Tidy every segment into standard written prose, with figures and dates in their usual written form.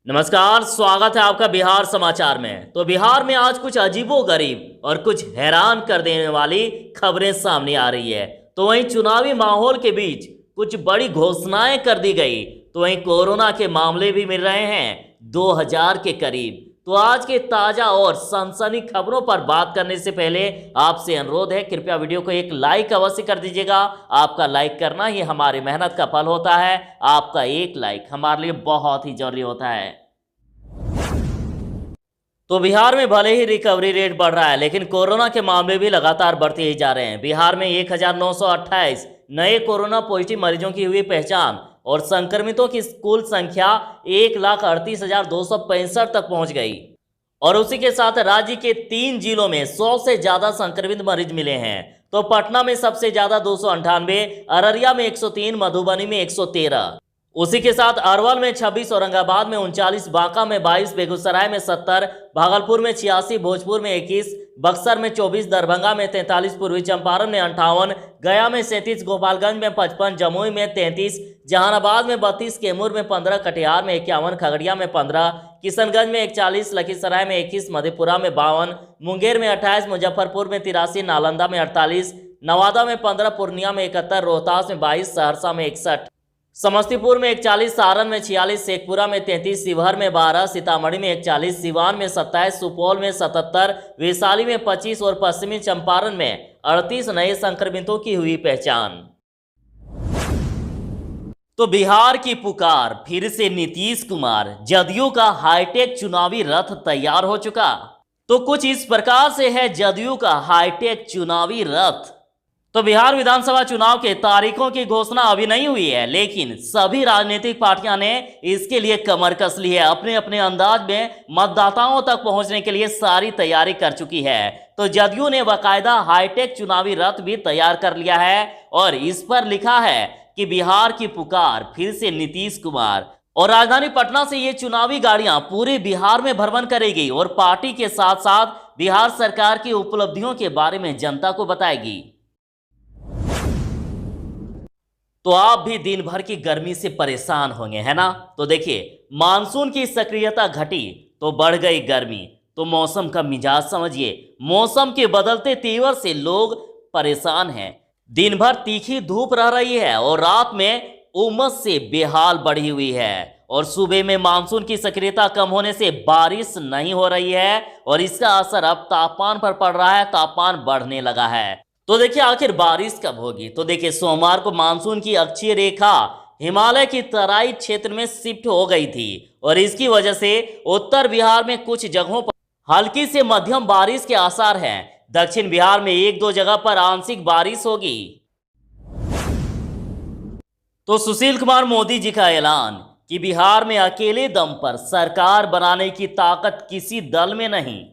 नमस्कार, स्वागत है आपका बिहार समाचार में। तो बिहार में आज कुछ अजीबोगरीब और कुछ हैरान कर देने वाली खबरें सामने आ रही है। तो वहीं चुनावी माहौल के बीच कुछ बड़ी घोषणाएं कर दी गई, तो वहीं कोरोना के मामले भी मिल रहे हैं 2000 के करीब। तो आज के ताजा और सनसनी खबरों पर बात करने से पहले आपसे अनुरोध है, कृपया वीडियो को एक लाइक अवश्य कर दीजिएगा। आपका लाइक करना ही हमारी मेहनत का फल होता है। आपका एक लाइक हमारे लिए बहुत ही जरूरी होता है। तो बिहार में भले ही रिकवरी रेट बढ़ रहा है, लेकिन कोरोना के मामले भी लगातार बढ़ते ही जा रहे हैं। बिहार में 1928 नए कोरोना पॉजिटिव मरीजों की हुई पहचान और संक्रमितों की कुल संख्या 1,38,265 तक पहुंच गई। और उसी के साथ राज्य के 3 जिलों में 100 से ज्यादा संक्रमित मरीज मिले हैं। तो पटना में सबसे ज्यादा 298, अररिया में 103, मधुबनी में 113। उसी के साथ अरवल में 26, औरंगाबाद में 39, बांका में 22, बेगूसराय में 70, भागलपुर में 86, भोजपुर में 21, बक्सर में 24, दरभंगा में 43, पूर्वी चंपारण में 58, गया में 37, गोपालगंज में 55, जमुई में 33, जहानाबाद में 32, कैमूर में 15, कटिहार में 51, खगड़िया में 15, किशनगंज में 41, लखीसराय में 21, मधेपुरा में 52, मुंगेर में 28, मुजफ्फरपुर में 83, नालंदा में 48, नवादा में 15, पूर्णिया में 71, रोहतास में 22, सहरसा में 61, समस्तीपुर में 41, सारण में 46, शेखपुरा में 33, शिवहर में 12, सीतामढ़ी में 41, सिवान में 27, सुपौल में 77, वैशाली में 25 और पश्चिमी चंपारण में 38 नए संक्रमितों की हुई पहचान। तो बिहार की पुकार, फिर से नीतीश कुमार, जदयू का हाईटेक चुनावी रथ तैयार हो चुका। तो कुछ इस प्रकार से है जदयू का हाईटेक चुनावी रथ। तो बिहार विधानसभा चुनाव के तारीखों की घोषणा अभी नहीं हुई है, लेकिन सभी राजनीतिक पार्टियां ने इसके लिए कमर कस ली है। अपने अपने अंदाज में मतदाताओं तक पहुंचने के लिए सारी तैयारी कर चुकी है। तो जदयू ने बाकायदा हाईटेक चुनावी रथ भी तैयार कर लिया है और इस पर लिखा है कि बिहार की पुकार, फिर से नीतीश कुमार। और राजधानी पटना से ये चुनावी गाड़ियां पूरे बिहार में भ्रमण करेगी और पार्टी के साथ साथ बिहार सरकार की उपलब्धियों के बारे में जनता को बताएगी। तो आप भी दिन भर की गर्मी से परेशान होंगे, है ना? तो देखिए, मानसून की सक्रियता घटी तो बढ़ गई गर्मी। तो मौसम का मिजाज समझिए, मौसम के बदलते तेवर से लोग परेशान हैं। दिन भर तीखी धूप रह रही है और रात में उमस से बेहाल बढ़ी हुई है। और सुबह में मानसून की सक्रियता कम होने से बारिश नहीं हो रही है और इसका असर अब तापमान पर पड़ रहा है। तापमान बढ़ने लगा है। तो देखिए, आखिर बारिश कब होगी? तो देखिए, सोमवार को मानसून की अक्षीय रेखा हिमालय की तराई क्षेत्र में शिफ्ट हो गई थी और इसकी वजह से उत्तर बिहार में कुछ जगहों पर हल्की से मध्यम बारिश के आसार हैं। दक्षिण बिहार में 1-2 जगह पर आंशिक बारिश होगी। तो सुशील कुमार मोदी जी का ऐलान कि बिहार में अकेले दम पर सरकार बनाने की ताकत किसी दल में नहीं।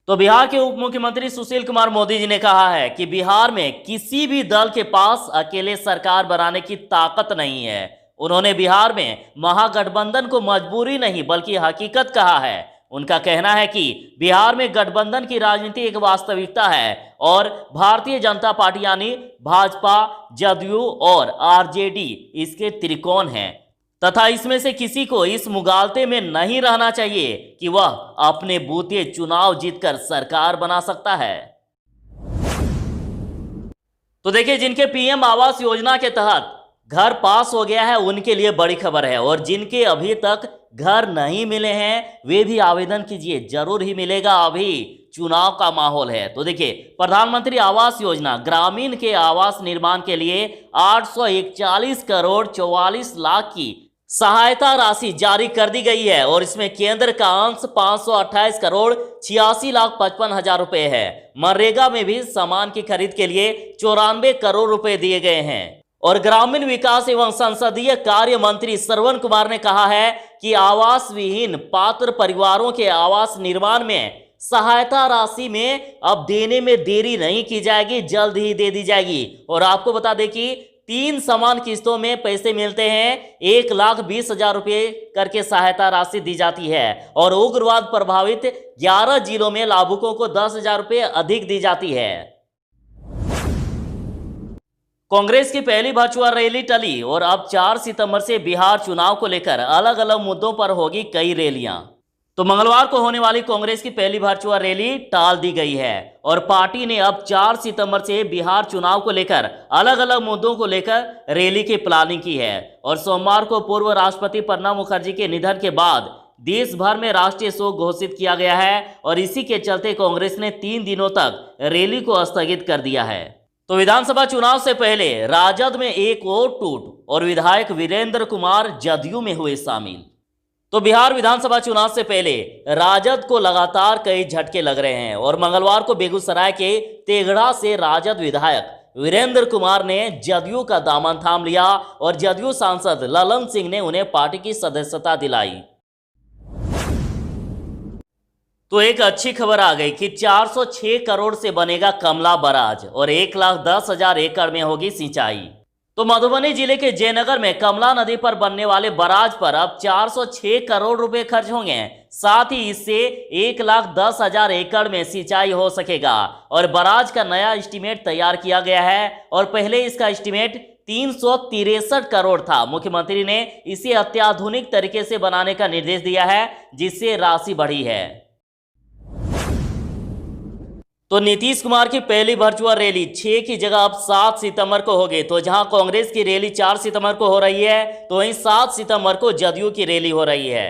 तो बिहार के उप मुख्यमंत्री सुशील कुमार मोदी जी ने कहा है कि बिहार में किसी भी दल के पास अकेले सरकार बनाने की ताकत नहीं है। उन्होंने बिहार में महागठबंधन को मजबूरी नहीं बल्कि हकीकत कहा है। उनका कहना है कि बिहार में गठबंधन की राजनीति एक वास्तविकता है और भारतीय जनता पार्टी यानी भाजपा, जदयू और आरजेडी इसके त्रिकोण हैं तथा इसमें से किसी को इस मुगालते में नहीं रहना चाहिए कि वह अपने बूते चुनाव जीतकर सरकार बना सकता है। तो देखिए, जिनके पीएम आवास योजना के तहत घर पास हो गया है उनके लिए बड़ी खबर है और जिनके अभी तक घर नहीं मिले हैं वे भी आवेदन कीजिए, जरूर ही मिलेगा। अभी चुनाव का माहौल है। तो देखिए, प्रधानमंत्री आवास योजना ग्रामीण के आवास निर्माण के लिए 841 करोड़ 44 लाख की सहायता राशि जारी कर दी गई है और इसमें केंद्र का अंश 528 करोड़ 86 लाख 55 हजार रुपए है। मनरेगा में भी सामान की खरीद के लिए 94 करोड़ रुपए दिए गए हैं। और ग्रामीण विकास एवं संसदीय कार्य मंत्री श्रवण कुमार ने कहा है कि आवास विहीन पात्र परिवारों के आवास निर्माण में सहायता राशि में अब देने में देरी नहीं की जाएगी, जल्द ही दे दी जाएगी। और आपको बता दें कि 3 समान किस्तों में पैसे मिलते हैं। 1,20,000 रुपये करके सहायता राशि दी जाती है और उग्रवाद प्रभावित 11 जिलों में लाभुकों को 10,000 रुपये अधिक दी जाती है। कांग्रेस की पहली वर्चुअल रैली टली और अब 4 सितंबर से बिहार चुनाव को लेकर अलग अलग मुद्दों पर होगी कई रैलियां। तो मंगलवार को होने वाली कांग्रेस की पहली वर्चुअल रैली टाल दी गई है और पार्टी ने अब 4 सितंबर से बिहार चुनाव को लेकर अलग अलग मुद्दों को लेकर रैली की प्लानिंग की है। और सोमवार को पूर्व राष्ट्रपति प्रणब मुखर्जी के निधन के बाद देश भर में राष्ट्रीय शोक घोषित किया गया है और इसी के चलते कांग्रेस ने 3 दिनों तक रैली को स्थगित कर दिया है। तो विधानसभा चुनाव से पहले राजद में एक और टूट और विधायक वीरेंद्र कुमार जदयू में हुए शामिल। तो बिहार विधानसभा चुनाव से पहले राजद को लगातार कई झटके लग रहे हैं और मंगलवार को बेगूसराय के तेघड़ा से राजद विधायक वीरेंद्र कुमार ने जदयू का दामन थाम लिया और जदयू सांसद ललन सिंह ने उन्हें पार्टी की सदस्यता दिलाई। तो एक अच्छी खबर आ गई कि 406 करोड़ से बनेगा कमला बराज और 1,10,000 एकड़ में होगी सिंचाई। तो मधुबनी जिले के जयनगर में कमला नदी पर बनने वाले बराज पर अब 406 करोड़ रुपए खर्च होंगे। साथ ही इससे 1,10,000 एकड़ में सिंचाई हो सकेगा और बराज का नया एस्टीमेट तैयार किया गया है और पहले इसका एस्टीमेट 363 करोड़ था। मुख्यमंत्री ने इसे अत्याधुनिक तरीके से बनाने का निर्देश दिया है जिससे राशि बढ़ी है। तो नीतीश कुमार की पहली वर्चुअल रैली 6 की जगह अब 7 सितंबर को होगी। तो जहां कांग्रेस की रैली 4 सितंबर को हो रही है तो वहीं 7 सितंबर को जदयू की रैली हो रही है।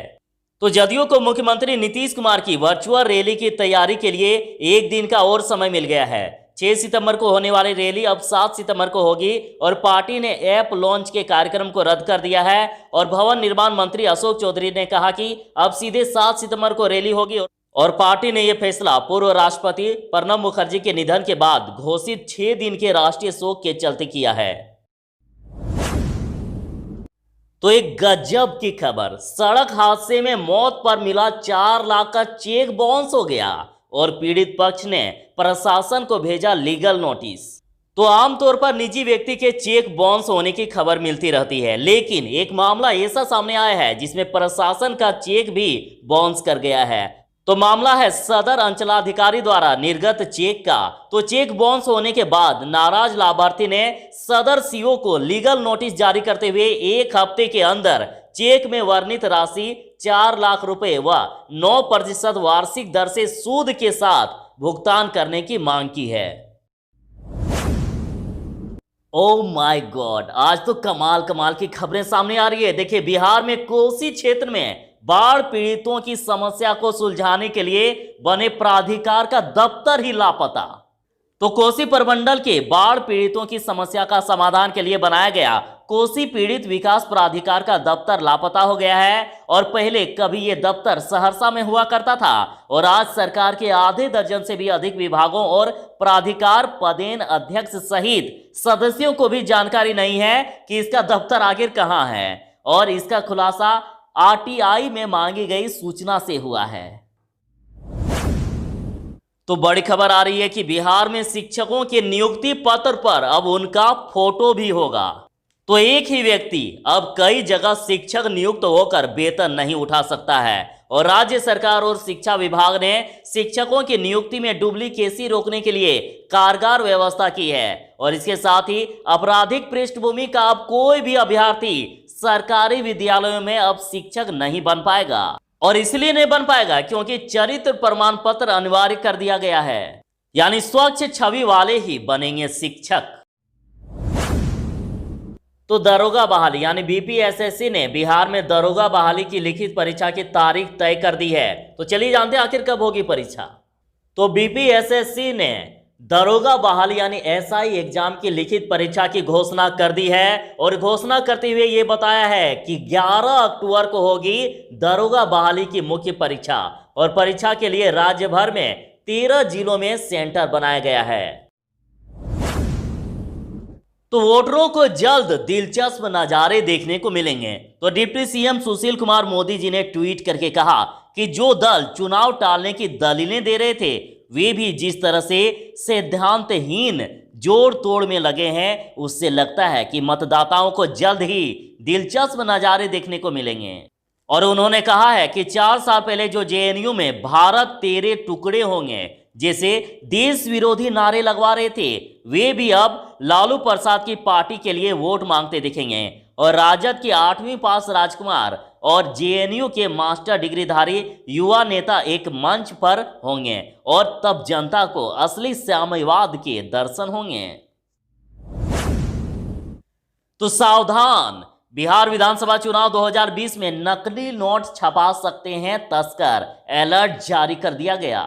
तो जदयू को मुख्यमंत्री नीतीश कुमार की वर्चुअल रैली की तैयारी के लिए एक दिन का और समय मिल गया है। 6 सितंबर को होने वाली रैली अब 7 सितंबर को होगी और पार्टी ने ऐप लॉन्च के कार्यक्रम को रद्द कर दिया है और भवन निर्माण मंत्री अशोक चौधरी ने कहा कि अब सीधे 7 सितंबर को रैली होगी और पार्टी ने यह फैसला पूर्व राष्ट्रपति प्रणब मुखर्जी के निधन के बाद घोषित 6 दिन के राष्ट्रीय शोक के चलते किया है। तो एक गजब की खबर, सड़क हादसे में मौत पर मिला 4 लाख का चेक बाउंस हो गया और पीड़ित पक्ष ने प्रशासन को भेजा लीगल नोटिस। तो आमतौर पर निजी व्यक्ति के चेक बाउंस होने की खबर मिलती रहती है, लेकिन एक मामला ऐसा सामने आया है जिसमें प्रशासन का चेक भी बाउंस कर गया है। तो मामला है सदर अंचलाधिकारी द्वारा निर्गत चेक का। तो चेक बाउंस होने के बाद नाराज लाभार्थी ने सदर सीओ को लीगल नोटिस जारी करते हुए 1 हफ्ते के अंदर चेक में वर्णित राशि 4 लाख रुपए व 9% वार्षिक दर से सूद के साथ भुगतान करने की मांग की है। ओह माय गॉड, आज तो कमाल की खबरें सामने आ रही है। देखिए, बिहार में कोसी क्षेत्र में बाढ़ पीड़ितों की समस्या को सुलझाने के लिए बने प्राधिकार का दफ्तर ही लापता। तो कोसी प्रमंडल के बाढ़ पीड़ितों की समस्या का समाधान के लिए बनाया गया कोसी पीड़ित विकास प्राधिकार का दफ्तर लापता हो गया है और पहले कभी यह दफ्तर सहरसा में हुआ करता था और आज सरकार के आधे दर्जन से भी अधिक विभागों और प्राधिकार पदेन अध्यक्ष सहित सदस्यों को भी जानकारी नहीं है कि इसका दफ्तर आखिर कहां है और इसका खुलासा आरटीआई में मांगी गई सूचना से हुआ है। तो बड़ी खबर आ रही है कि बिहार में शिक्षकों के नियुक्ति पत्र पर अब उनका फोटो भी होगा। तो एक ही व्यक्ति अब कई जगह शिक्षक नियुक्त होकर वेतन नहीं उठा सकता है और राज्य सरकार और शिक्षा विभाग ने शिक्षकों की नियुक्ति में डुप्लीकेसी रोकने के लिए कारगर व्यवस्था की है और इसके साथ ही आपराधिक पृष्ठभूमि का अब कोई भी अभ्यर्थी सरकारी विद्यालयों में अब शिक्षक नहीं बन पाएगा और इसलिए नहीं बन पाएगा क्योंकि चरित्र प्रमाण पत्र अनिवार्य कर दिया गया है, यानी स्वच्छ छवि वाले ही बनेंगे शिक्षक। तो दरोगा बहाली यानी बीपीएसएससी ने बिहार में दरोगा बहाली की लिखित परीक्षा की तारीख तय कर दी है। तो चलिए जानते हैं आखिर कब होगी परीक्षा। तो बीपीएसएससी ने दरोगा बहाली यानी एसआई एग्जाम की लिखित परीक्षा की घोषणा कर दी है और घोषणा करते हुए ये बताया है कि 11 अक्टूबर को होगी दरोगा बहाली की मुख्य परीक्षा और परीक्षा के लिए राज्य भर में 13 जिलों में सेंटर बनाया गया है। तो वोटरों को जल्द दिलचस्प नजारे देखने को मिलेंगे। तो डिप्टी सीएम सुशील कुमार मोदी जी ने ट्वीट करके कहा कि जो दल चुनाव टालने की दलीलें दे रहे थे वे भी जिस तरह से सिद्धांतहीन जोड़ तोड़ में लगे हैं उससे लगता है कि मतदाताओं को जल्द ही दिलचस्प नजारे देखने को मिलेंगे। और उन्होंने कहा है कि 4 साल पहले जो जेएनयू में भारत तेरे टुकड़े होंगे जैसे देश विरोधी नारे लगवा रहे थे, वे भी अब लालू प्रसाद की पार्टी के लिए वोट मांगते दिखेंगे। और राजद के 8वीं पास राजकुमार और जेएनयू के मास्टर डिग्रीधारी युवा नेता एक मंच पर होंगे और तब जनता को असली साम्यवाद के दर्शन होंगे। तो सावधान, बिहार विधानसभा चुनाव 2020 में नकली नोट छपा सकते हैं तस्कर, अलर्ट जारी कर दिया गया।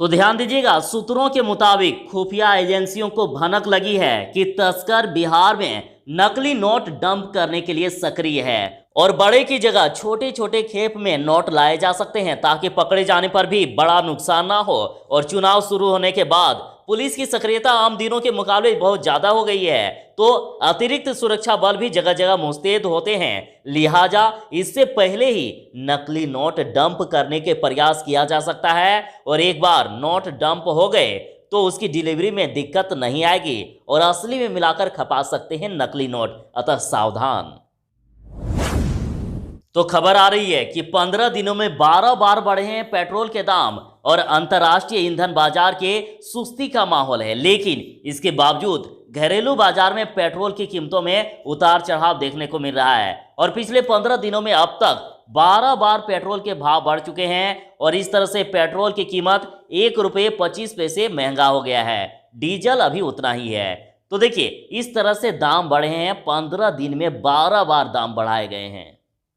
तो ध्यान दीजिएगा, सूत्रों के मुताबिक खुफिया एजेंसियों को भनक लगी है कि तस्कर बिहार में नकली नोट डंप करने के लिए सक्रिय है और बड़े की जगह छोटे छोटे खेप में नोट लाए जा सकते हैं ताकि पकड़े जाने पर भी बड़ा नुकसान ना हो। और चुनाव शुरू होने के बाद पुलिस की सक्रियता आम दिनों के मुकाबले बहुत ज्यादा हो गई है, तो अतिरिक्त सुरक्षा बल भी जगह जगह मुस्तैद होते हैं। लिहाजा इससे पहले ही नकली नोट डंप करने के प्रयास किया जा सकता है और एक बार नोट डंप हो गए तो उसकी डिलीवरी में दिक्कत नहीं आएगी और असली में मिलाकर खपा सकते हैं नकली नोट, अतः सावधान। तो खबर आ रही है कि 15 दिनों में 12 बार बढ़े हैं पेट्रोल के दाम और अंतर्राष्ट्रीय ईंधन बाजार के सुस्ती का माहौल है, लेकिन इसके बावजूद घरेलू बाजार में पेट्रोल की कीमतों में उतार चढ़ाव देखने को मिल रहा है। और पिछले 15 दिनों में अब तक 12 बार पेट्रोल के भाव बढ़ चुके हैं और इस तरह से पेट्रोल की कीमत ₹1.25 महंगा हो गया है। डीजल अभी उतना ही है। तो देखिए, इस तरह से दाम बढ़े हैं, 15 दिन में 12 बार दाम बढ़ाए गए हैं।